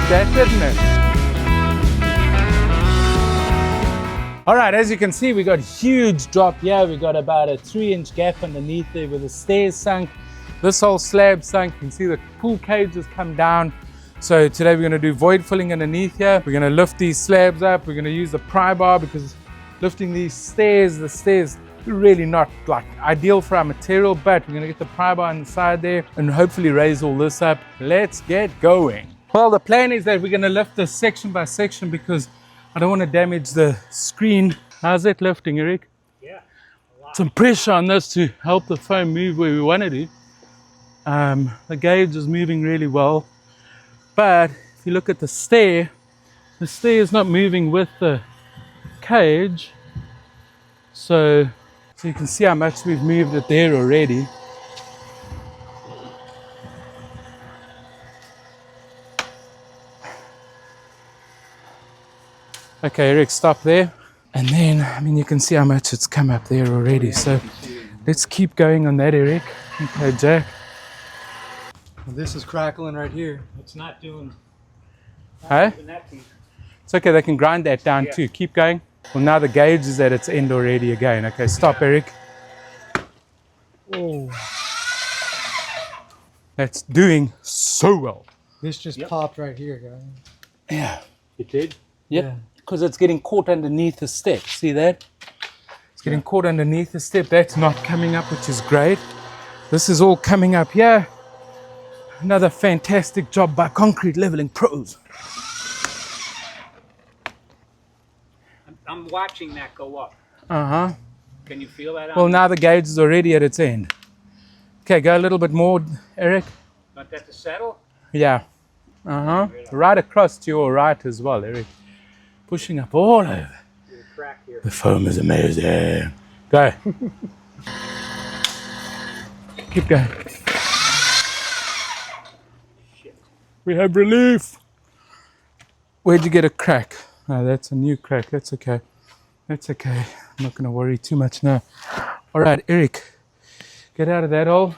that, didn't it? All right, as you can see, we got huge drop here. We got about a 3-inch gap underneath there with the stairs sunk. This whole slab sunk. You can see the pool cage has come down. So today we're going to do void filling underneath here. We're going to lift these slabs up. We're going to use the pry bar because lifting these stairs, the stairs really not like ideal for our material, but we're going to get the pry bar on the side there and hopefully raise all this up. Let's get going. Well, the plan is that we're going to lift this section by section because I don't want to damage the screen. How's it lifting, Eric? Yeah, a lot. Some pressure on this to help the foam move where we want it to. The gauge is moving really well. But if you look at the stair is not moving with the cage. So you can see how much we've moved it there already. Okay, Eric, stop there. And then, I mean, you can see how much it's come up there already. So let's keep going on that, Eric. Okay, Jack. Well, this is crackling right here. It's not doing. Hey? That piece. It's okay, they can grind that down too. Keep going. Well, now the gauge is at its end already again. Okay, stop, Eric. Oh, That's doing so well. this just popped right here, guys. Yeah. It did? Yep. Yeah. Because it's getting caught underneath the step. See that? It's getting caught underneath the step. That's not coming up, which is great. This is all coming up here. Another fantastic job by Concrete Leveling Pros. I'm watching that go up. Uh-huh. Can you feel that? Well, now the gauge is already at its end. Okay, go a little bit more, Eric. Want that to settle? Yeah. Uh-huh. Right across to your right as well, Eric. Pushing up all over. There's a crack here. The foam is amazing. Go. Keep going. Shit. We have relief. Where'd you get a crack? Oh, that's a new crack. That's okay. That's okay. I'm not going to worry too much now. All right, Eric. Get out of that hole.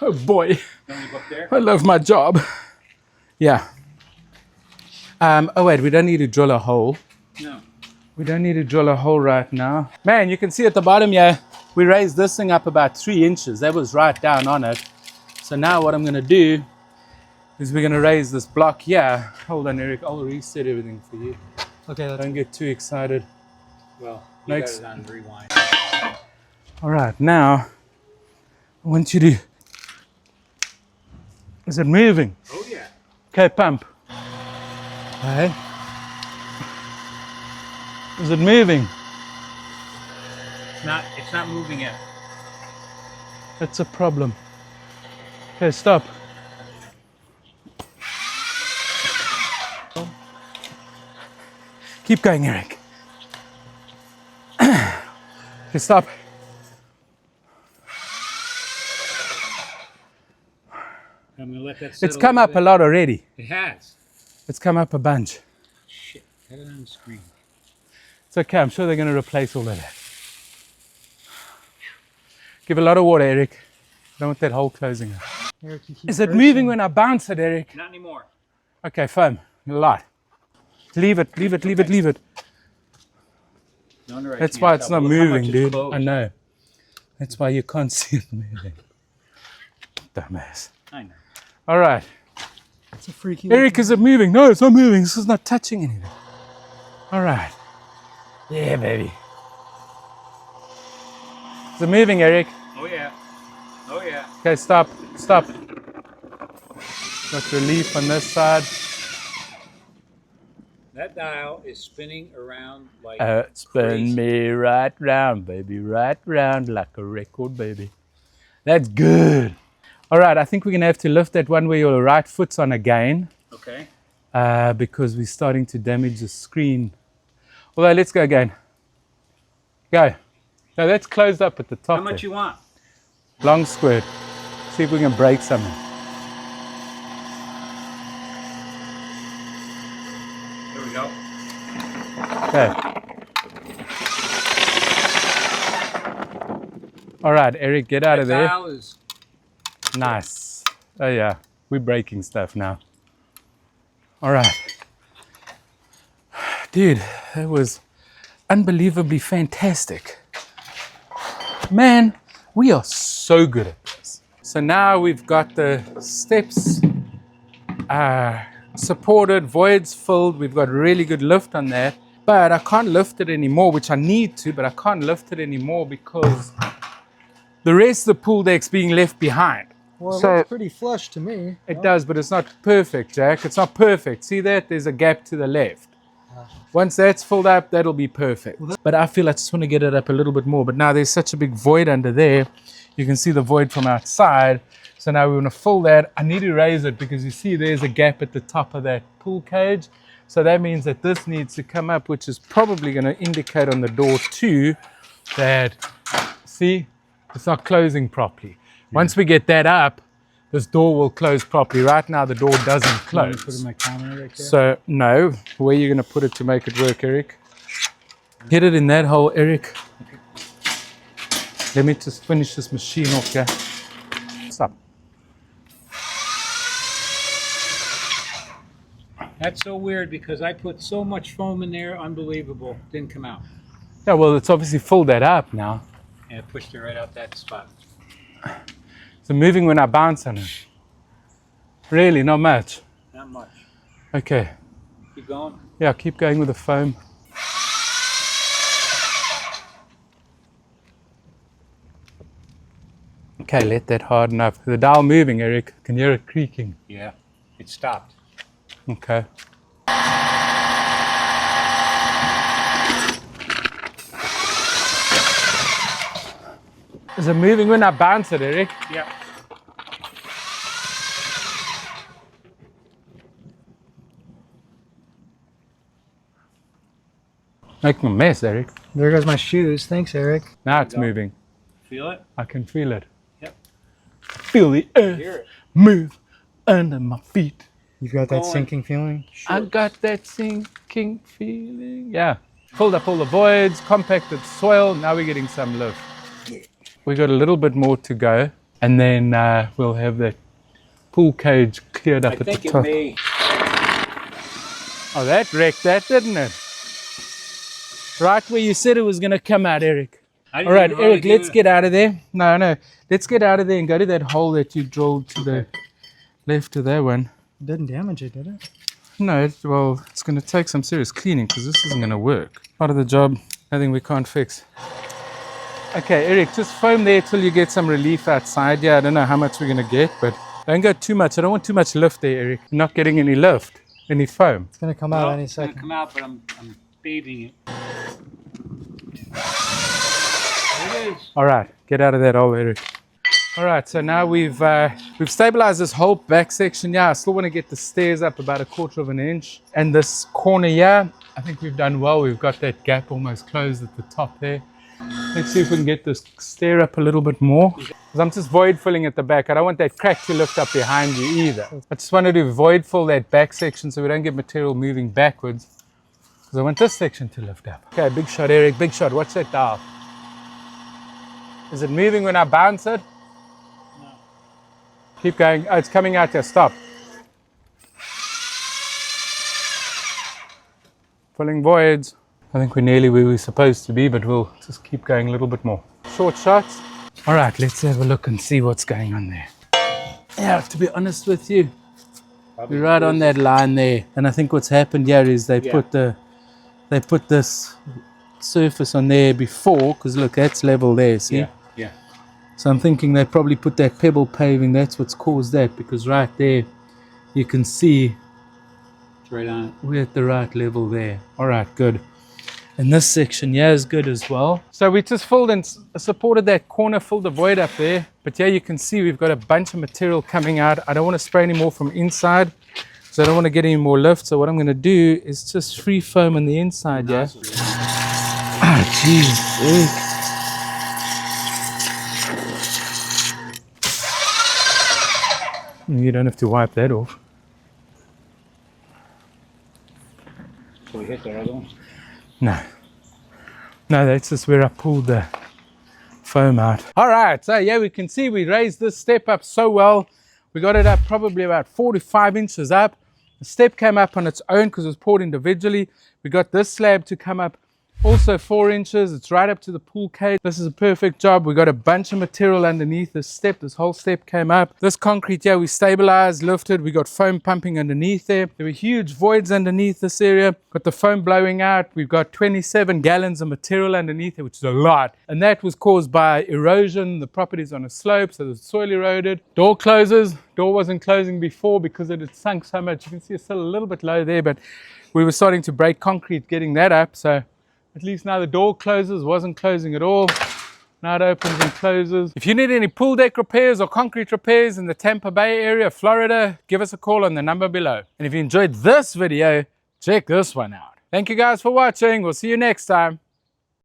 Oh boy. Don't you go up there? I love my job. Yeah. Oh wait, we don't need to drill a hole. No. We don't need to drill a hole right now. Man, you can see at the bottom here, we raised this thing up about 3 inches. That was right down on it. So now what I'm going to do is we're going to raise this block here. Hold on, Eric. I'll reset everything for you. Okay, that's Don't get too excited. Well, you Next. got it on rewind. All right, now I want you to... Is it moving? Oh, yeah. Okay, pump. Okay. Is it moving? It's not moving yet. That's a problem. Okay, stop. Keep going, Eric. Okay, stop. I'm going to let that settle. It's come up a lot already. It has. It's come up a bunch. Shit. Get it on the screen. It's okay, I'm sure they're going to replace all of that. Give a lot of water, Eric. I don't want that hole closing up. Eric, you keep Is it pushing. moving when I bounce it, Eric? Not anymore. Okay, foam. A lot. Leave it, leave it, leave it, leave it. No wonder I That's can't why it's tell. not Look how much moving, is dude. closed. I know. That's why you can't see it moving. Dumbass. I know. All right. It's a freaky. Eric, is it moving? No, it's not moving. This is not touching anything. All right. Yeah, baby. Is it moving, Eric? Oh, yeah. Oh, yeah. Okay, stop. Stop. Got relief on this side. That dial is spinning around like Spin crazy. me right round, baby. Right round like a record, baby. That's good. All right, I think we're going to have to lift that one where your right foot's on again. Okay. Because we're starting to damage the screen. Although, let's go again. Go. No, that's closed up at the top. How much there. you want? Long squirt. See if we can break something. There we go. Okay. All right, Eric, get out of there. Tile is Nice. Oh yeah, we're breaking stuff now. All right. Dude, that was unbelievably fantastic. Man, we are so good at this. So now we've got the steps supported, voids filled. We've got really good lift on that. But I can't lift it anymore, which I need to, but I can't lift it anymore because the rest of the pool deck's being left behind. Well, it So- looks pretty flush to me. It does, but it's not perfect, Jack. It's not perfect. See that? There's a gap to the left. Once that's filled up, that'll be perfect. But I feel I just want to get it up a little bit more. But now there's such a big void under there. You can see the void from outside. So now we want to fill that. I need to raise it because you see there's a gap at the top of that pool cage. So that means that this needs to come up, which is probably going to indicate on the door too that, see, it's not closing properly. Once we get that up, this door will close properly. Right now the door doesn't close. Put in my camera right there. So no, where are you going to put it to make it work, Eric? Hit it in that hole, Eric. Let me just finish this machine off, yeah? Stop. That's so weird because I put so much foam in there, unbelievable. Didn't come out. Yeah, well, it's obviously filled that up now. And it pushed it right out that spot. So moving when I bounce on it. Really, not much. Not much. Okay. Keep going. Yeah, keep going with the foam. Okay, let that harden up. The dial moving, Eric. Can you hear it creaking? Yeah. It stopped. Okay. Is it moving when I bounce it, Eric? Yeah. Making a mess, Eric. There goes my shoes. Thanks, Eric. Now it's go. moving. Feel it? I can feel it. Yep. Feel the earth Hear it. move under my feet. You've got that Going. sinking feeling? I got that sinking feeling. Yeah. Filled up all the voids, compacted soil. Now we're getting some lift. We got a little bit more to go, and then we'll have that pool cage cleared up I at the think it top. may. Oh, that wrecked that, didn't it? Right where you said it was going to come out, Eric. I didn't All right, even really Eric, give let's it- get out of there. No. Let's get out of there and go to that hole that you drilled to the left of that one. It didn't damage it, did it? No, it's going to take some serious cleaning because this isn't going to work. Part of the job, nothing we can't fix. Okay, Eric, just foam there till you get some relief outside. Yeah, I don't know how much we're going to get, but don't go too much. I don't want too much lift there, Eric. I'm not getting any lift, any foam. It's going to come out Well, any it's gonna second. come out, but I'm bathing it. There it is. All right, get out of that hole, Eric. All right, so now we've stabilized this whole back section. Yeah, I still want to get the stairs up about 1/4 of an inch. And this corner here, I think we've done well. We've got that gap almost closed at the top there. Let's see if we can get this stair up a little bit more. Because I'm just void filling at the back. I don't want that crack to lift up behind you either. I just wanted to void fill that back section so we don't get material moving backwards. Because I want this section to lift up. Okay, big shot, Eric, big shot. Watch that dial. Is it moving when I bounce it? No. Keep going. Oh, it's coming out there. Stop. Filling voids. I think we're nearly where we're supposed to be, but we'll just keep going a little bit more. Short shots. All right, let's have a look and see what's going on there. Yeah, to be honest with you, we're right on that line there. And I think what's happened here is they put this surface on there before, because look, that's level there, see? Yeah. So I'm thinking they probably put that pebble paving, that's what's caused that, because right there you can see It's right on it. we're at the right level there. All right, good. And this section here is good as well. So we just filled and supported that corner, filled the void up there. But yeah, you can see we've got a bunch of material coming out. I don't want to spray any more from inside, so I don't want to get any more lift. So what I'm going to do is just free foam on the inside, yeah? Ah, jeez. You don't have to wipe that off. So we hit that other one. No, that's just where I pulled the foam out. All right, so yeah, we can see we raised this step up so well. We got it up probably about 45 inches up. The step came up on its own because it was poured individually. We got this slab to come up also 4 inches. It's right up to the pool cage. This is a perfect job. We got a bunch of material underneath this step. This whole step came up. This concrete here we stabilized, lifted. We got foam pumping underneath there. There were huge voids underneath this area. Got the foam blowing out. We've got 27 gallons of material underneath there, which is a lot. And that was caused by erosion. The property's on a slope, so the soil eroded. Door closes. Door wasn't closing before because it had sunk so much. You can see it's still a little bit low there, but we were starting to break concrete getting that up. So at least now the door closes, wasn't closing at all. Now it opens and closes. If you need any pool deck repairs or concrete repairs in the Tampa Bay area, Florida, give us a call on the number below. And if you enjoyed this video, check this one out. Thank you guys for watching. We'll see you next time.